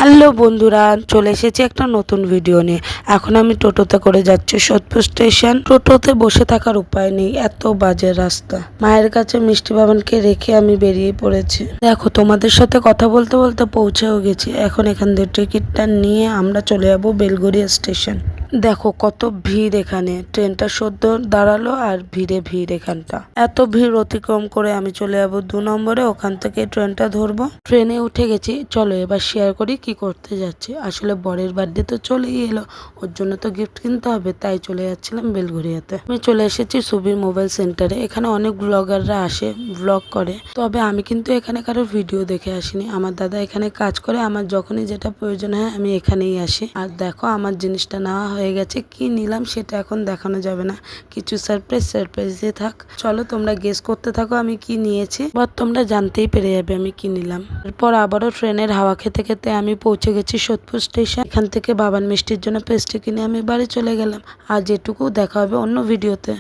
Hello বন্ধুরা, চলে এসেছি একটা নতুন ভিডিও নিয়ে। এখন আমি টোটোতে করে যাচ্ছি সোদপুর স্টেশন। টোটোতে বসে থাকার উপায় নেই, এত বাজে রাস্তা। মায়ের কাছে মিষ্টি বাবানকে রেখে আমি বেরিয়ে পড়েছি। দেখো, তোমাদের সাথে কথা বলতে বলতে পৌঁছেও গেছি। এখন এখান থেকে টিকিটটা নিয়ে আমরা চলে যাবো বেলঘরিয়া স্টেশন। দেখো কত ভিড় এখানে, ট্রেনটা সদ্য দাঁড়ালো আর ভিড়ে ভিড় এখানটা। এত ভিড় অতিক্রম করে আমি চলে যাবো 2 নম্বরে, ওখান থেকে ট্রেনটা ধরবো। ট্রেনে উঠে গেছি, চলো এবার শেয়ার করি কি করতে যাচ্ছি। আসলে বরের বার্থডে তো চলেই এলো, ওর জন্য তো গিফট কিনতে হবে, তাই চলে যাচ্ছিলাম বেলঘরিয়াতে। আমি চলে এসেছি সুবীর মোবাইল সেন্টারে। এখানে অনেক ব্লগাররা আসে, ব্লগ করে। তবে আমি কিন্তু এখানে কারোর ভিডিও দেখে আসিনি। আমার দাদা এখানে কাজ করে, আমার যখনই যেটা প্রয়োজন হয় আমি এখানেই আসি। আর দেখো আমার জিনিসটা নেওয়া হয়ে গেছে। কি নিলাম সেটা এখন দেখানো যাবে না, কিছু সারপ্রাইজে থাক। চলো তোমরা গেস করতে থাকো আমি কি নিয়েছি, বা তোমরা জানতেই পেরে যাবে আমি কি নিলাম। এরপর আবারও ট্রেনের হাওয়া খেতে খেতে আমি পৌঁছে গেছি সোদপুর স্টেশন। এখান থেকে বাবান মিষ্টির জন্য পেস্ট্রি কিনে আমি বাড়ি চলে গেলাম। আজ এটুকু, দেখা হবে অন্য ভিডিওতে।